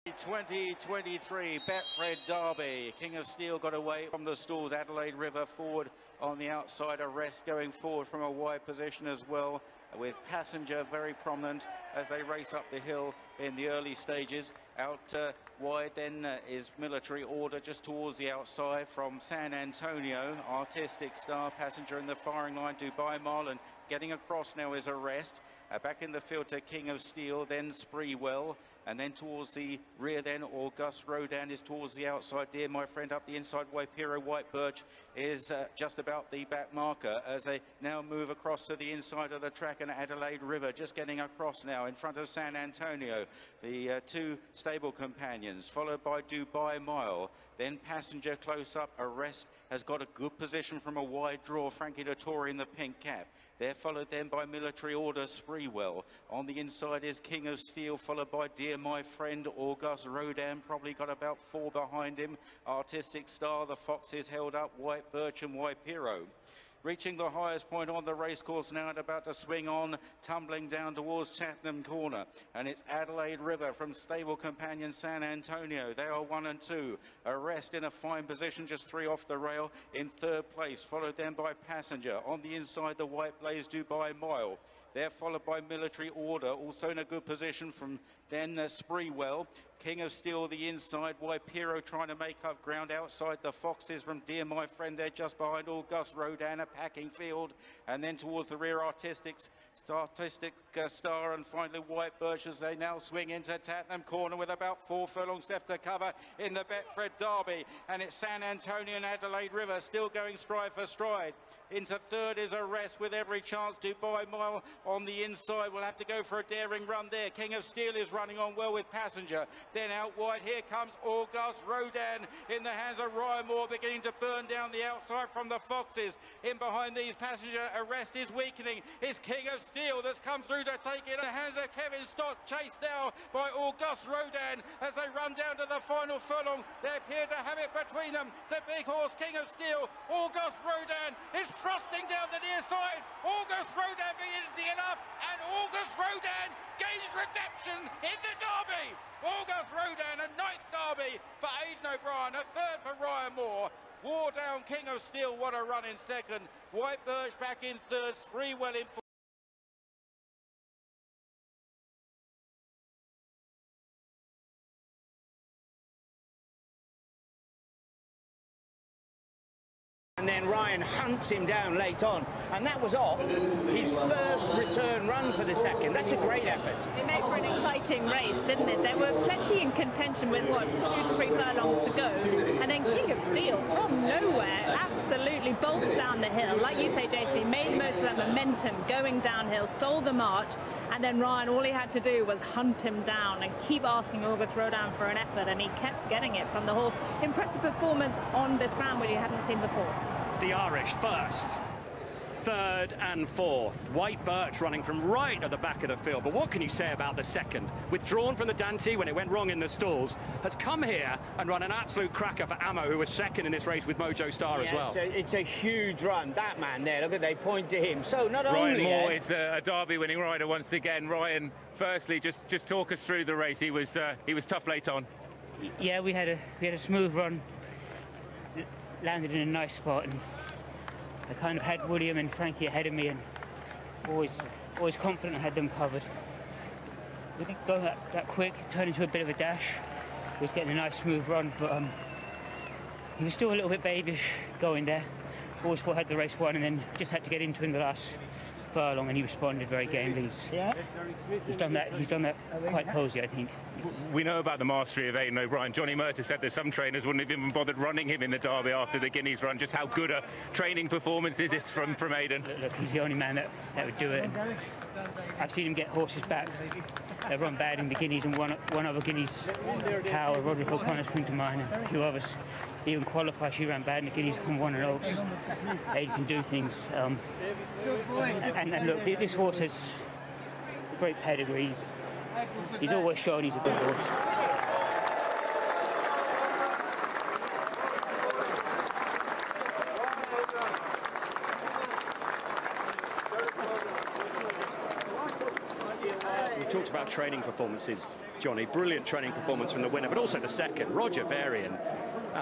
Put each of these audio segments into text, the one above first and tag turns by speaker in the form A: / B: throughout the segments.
A: 2023 Betfred Derby. King of Steel got away from the stalls. Adelaide River forward on the outside. Arrest going forward from a wide position as well, with Passenger very prominent as they race up the hill in the early stages. Out wide then is Military Order just towards the outside from San Antonio. Artistic Star, Passenger in the firing line. Dubai Mile, and getting across now is Arrest. Back in the field to King of Steel, then Spreewell, and then towards the rear then Auguste Rodin is towards the outside. Dear My Friend up the inside. Waipiro White Birch is just about the back marker as they now move across to the inside of the track, and Adelaide River just getting across now in front of San Antonio. The two stable companions followed by Dubai Mile, then Passenger close up. Arrest has got a good position from a wide draw. Frankie Dettori in the pink cap. They're followed then by Military Order, Spreewell. On the inside is King of Steel, followed by Dear My Friend, Auguste Rodin, probably got about 4 behind him. Artistic Star, the Foxes held up, White Birch and Waipiro. Reaching the highest point on the racecourse now and about to swing on, tumbling down towards Chatham Corner. And it's Adelaide River from stable companion San Antonio. They are 1 and 2. Arrest in a fine position, just 3 off the rail in third place, followed then by Passenger. On the inside, the White Blaze Dubai Mile. They're followed by Military Order, also in a good position from then Spreewell. King of Steel the inside. Waipiro trying to make up ground outside. The Foxes from Dear My Friend, they're just behind Auguste Rodin, a packing field. And then towards the rear, Artistic Star, and finally White Birch as they now swing into Tattenham Corner with about 4 furlongs left to cover in the Betfred Derby. And it's San Antonio and Adelaide River still going stride for stride. Into third is Arrest with every chance. Dubai Mile on the inside will have to go for a daring run there. King of Steel is running on well with Passenger. Then out wide, here comes Auguste Rodin in the hands of Ryan Moore, beginning to burn down the outside from the Foxes. In behind these, Passenger. Arrest is weakening. It's King of Steel that's come through to take it in the hands of Kevin Stott, chased now by Auguste Rodin as they run down to the final furlong. They appear to have it between them. The big horse, King of Steel. Auguste Rodin is thrusting down the near side. Auguste Rodin beginning to get up, and Auguste Rodin gains redemption in the Derby. Auguste Rodin, a 9th Derby for Aidan O'Brien, a 3rd for Ryan Moore. Wore down King of Steel, what a run in 2nd. White Birch back in 3rd, Spreewell in 4th.
B: And then Ryan hunts him down late on, and that was off his first return run for the second. That's a great effort.
C: It made for an exciting race, didn't it? There were plenty in contention with, what, 2 to 3 furlongs to go. And then King of Steel, from nowhere, absolutely bolts down the hill. Like you say, Jason, he made the most of that momentum going downhill, stole the march, and then Ryan, all he had to do was hunt him down and keep asking Auguste Rodin for an effort, and he kept getting it from the horse. Impressive performance on this ground, which you hadn't seen before.
D: The Irish first, 3rd and 4th. White Birch running from right at the back of the field. But what can you say about the second? Withdrawn from the Dante when it went wrong in the stalls, has come here and run an absolute cracker for Ammo, who was 2nd in this race with Mojo Star as well.
B: It's a huge run. That man there, look at, they point to him. So not
E: Ryan
B: only
E: Moore is a Derby winning rider once again. Ryan, firstly, just talk us through the race. He was tough late on.
F: Yeah, we had a smooth run. Landed in a nice spot, and I kind of had William and Frankie ahead of me, and always confident I had them covered. We didn't go that quick, turned into a bit of a dash. He was getting a nice smooth run, but he was still a little bit babyish going there. Always thought I had the race won, and then just had to get into him the last furlong, and he responded very gamely. He's done that quite cosy, I think.
E: We know about the mastery of Aidan O'Brien. Johnny Murtagh said that some trainers wouldn't have even bothered running him in the Derby after the Guineas run. Just how good a training performance is this from Aidan?
F: Look, he's the only man that would do it. And I've seen him get horses back that run bad in the Guineas, and one other Guineas cow, Roderick O'Connor spring to mind, and a few others. Even qualify, she ran bad in the Guineas, come 1 in Oaks. Aidan can do things. And look, this horse has great pedigree. He's always shown he's a good horse.
D: We talked about training performances. Johnny. Brilliant training performance from the winner, but also the second, Roger Varian.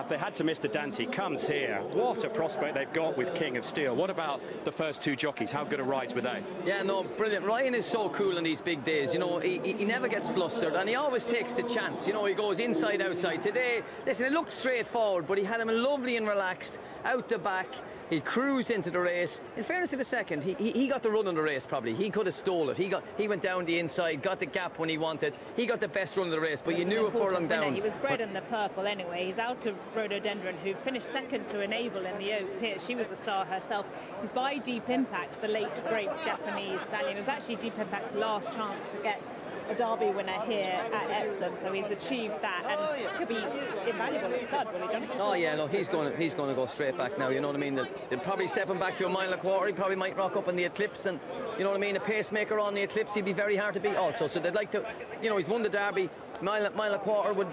D: They had to miss the Dante, comes here. What a prospect they've got with King of Steel. What about the first two jockeys? How good a rides were they?
G: Yeah, no, brilliant. Ryan is so cool on these big days. You know, he never gets flustered, and he always takes the chance. You know, he goes inside, outside. Today, listen, it looked straightforward, but he had him lovely and relaxed, out the back. He cruised into the race. In fairness to the second, he got the run on the race probably. He could have stole it. He went down the inside, got the gap when he wanted. He got the best run of the race, but you knew a furlong down.
C: He was bred in the purple anyway. He's out of Rhododendron, who finished second to Enable in the Oaks here. She was a star herself. He's by Deep Impact, the late great Japanese stallion. It was actually Deep Impact's last chance to get a Derby winner here at Epsom, so he's achieved that, and could be invaluable at stud, will he, Johnny?
G: Oh yeah, no, he's going to go straight back now. You know what I mean? They'll probably step him back to a mile and a quarter. He probably might rock up in the Eclipse, and you know what I mean. A pacemaker on the Eclipse, he'd be very hard to beat also. So they'd like to, you know, he's won the Derby. Mile and a quarter would,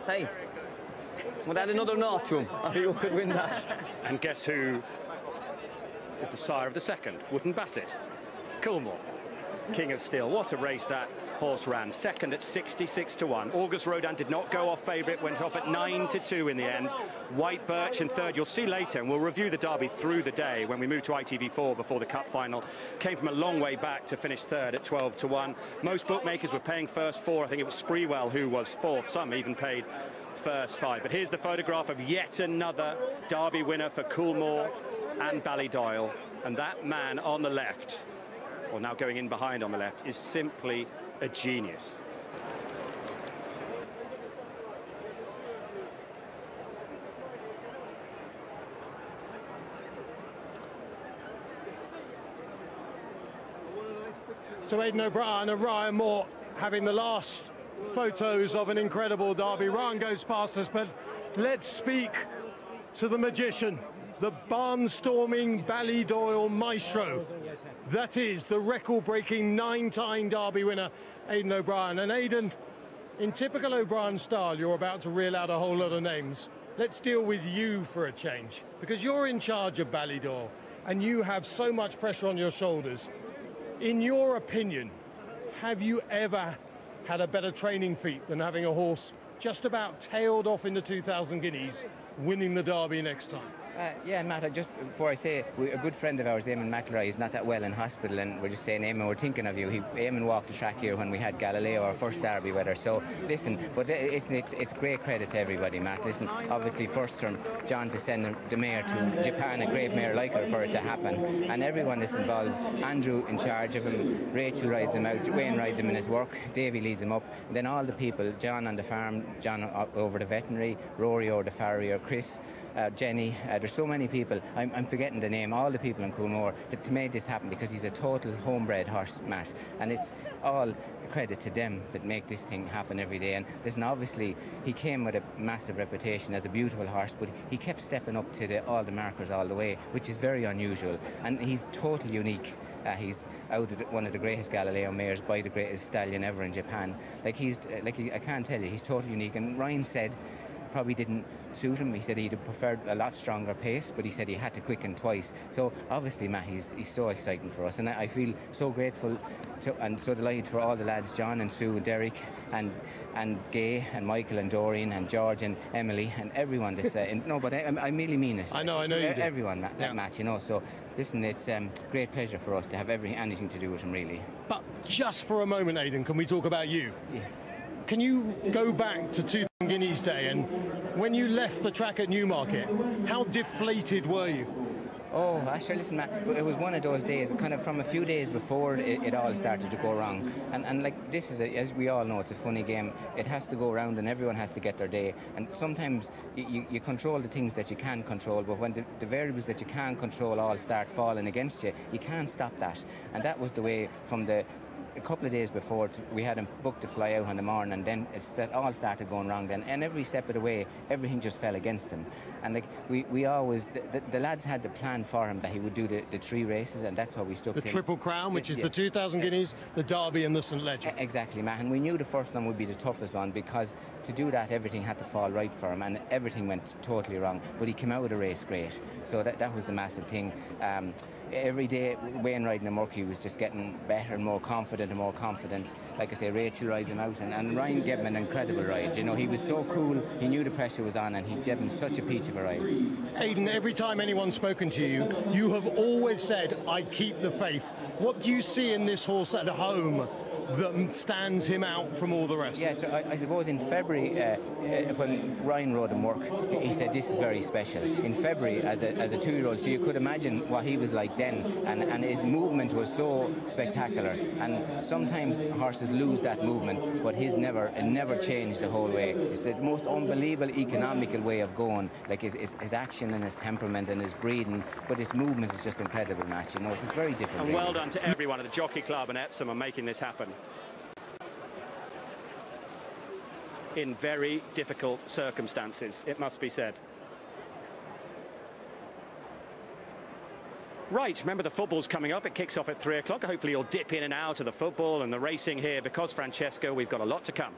G: hey, would add another knot to him. He could win that.
D: And guess who is the sire of the second? Wooden Bassett, Coolmore, King of Steel. What a race that horse ran. Second at 66 to 1. Auguste Rodin did not go off favourite, went off at 9 to 2 in the end. White Birch in third. You'll see later, and we'll review the Derby through the day when we move to ITV4 before the Cup final. Came from a long way back to finish third at 12 to 1. Most bookmakers were paying first four. I think it was Sprewell who was fourth. Some even paid first five. But here's the photograph of yet another Derby winner for Coolmore and Ballydoyle. And that man on the left, or now going in behind on the left, is simply a genius.
H: So Aidan O'Brien and Ryan Moore having the last photos of an incredible Derby. Ryan goes past us, but let's speak to the magician, the barnstorming Ballydoyle maestro. That is the record-breaking 9-time Derby winner, Aidan O'Brien. And Aidan, in typical O'Brien style, you're about to reel out a whole lot of names. Let's deal with you for a change, because you're in charge of Ballydoyle, and you have so much pressure on your shoulders. In your opinion, have you ever had a better training feat than having a horse just about tailed off in the 2,000 guineas, winning the Derby next time?
I: Yeah, Matt, just before I say, a good friend of ours, Eamon McElroy, is not that well in hospital, and we're just saying, Eamon, we're thinking of you. Eamon walked the track here when we had Galileo, our first Derby with her. So, listen, but it's great credit to everybody, Matt. Listen, obviously, first from John to send the mare to Japan, a great mare like her, for it to happen. And everyone is involved. Andrew in charge of him, Rachel rides him out, Wayne rides him in his work, Davy leads him up. And then all the people, John on the farm, John over the veterinary, Rory over the farrier, Chris, Jenny, there's so many people, I'm forgetting the name, all the people in Coolmore that made this happen, because he's a total homebred horse, Matt, and it's all credit to them that make this thing happen every day. And listen, obviously he came with a massive reputation as a beautiful horse, but he kept stepping up to all the markers all the way, which is very unusual, and he's totally unique. He's out of one of the greatest Galileo mares by the greatest stallion ever in Japan. I can't tell you, he's totally unique. And Ryan said probably didn't suit him. He said he'd have preferred a lot stronger pace, but he said he had to quicken twice. So obviously, Matt, he's so exciting for us, and I feel so grateful and so delighted for all the lads, John and Sue and Derek and Gay and Michael and Doreen and George and Emily and everyone that's no, but I really mean it.
H: I know you do.
I: Everyone that match, you know. So listen, it's great pleasure for us to have anything to do with him, really.
H: But just for a moment, Aidan, can we talk about you?
I: Yeah.
H: Can you go back to 2,000 Guineas Day, and when you left the track at Newmarket, how deflated were you?
I: Oh, actually, listen, Matt, it was one of those days, kind of from a few days before it all started to go wrong. And like, this is, as we all know, it's a funny game. It has to go around and everyone has to get their day. And sometimes you control the things that you can control, but when the variables that you can't control all start falling against you, you can't stop that. And that was the way from a couple of days before we had him booked to fly out on the morning, and then it all started going wrong then, and every step of the way everything just fell against him. And like we always, the lads had the plan for him that he would do the 3 races, and that's what we stuck to.
H: The Triple Crown, which is the 2,000 Guineas, the Derby and the St Leger.
I: Exactly, Matt, and we knew the first one would be the toughest one, because to do that everything had to fall right for him, and everything went totally wrong, but he came out of the race great. So that was the massive thing. every day Wayne riding the Murky was just getting better and more confident and more confident. Like I say, Rachel rides him out, and Ryan gave him an incredible ride. You know, he was so cool, he knew the pressure was on, and he gave him such a peach of a ride.
H: Aidan, every time anyone's spoken to you, you have always said, I keep the faith. What do you see in this horse at home that stands him out from all the rest?
I: Yeah, so I suppose in February, when Ryan rode him work, he said this is very special. In February, as a 2-year-old, so you could imagine what he was like then, and his movement was so spectacular. And sometimes horses lose that movement, but it never changed the whole way. It's the most unbelievable economical way of going, like his action and his temperament and his breeding, but his movement is just incredible, match. You know, it's very different.
D: And well done to everyone at the Jockey Club and Epsom on making this happen. In very difficult circumstances, it must be said. Right, remember the football's coming up. It kicks off at 3 o'clock. Hopefully you'll dip in and out of the football and the racing here because, Francesco, we've got a lot to come.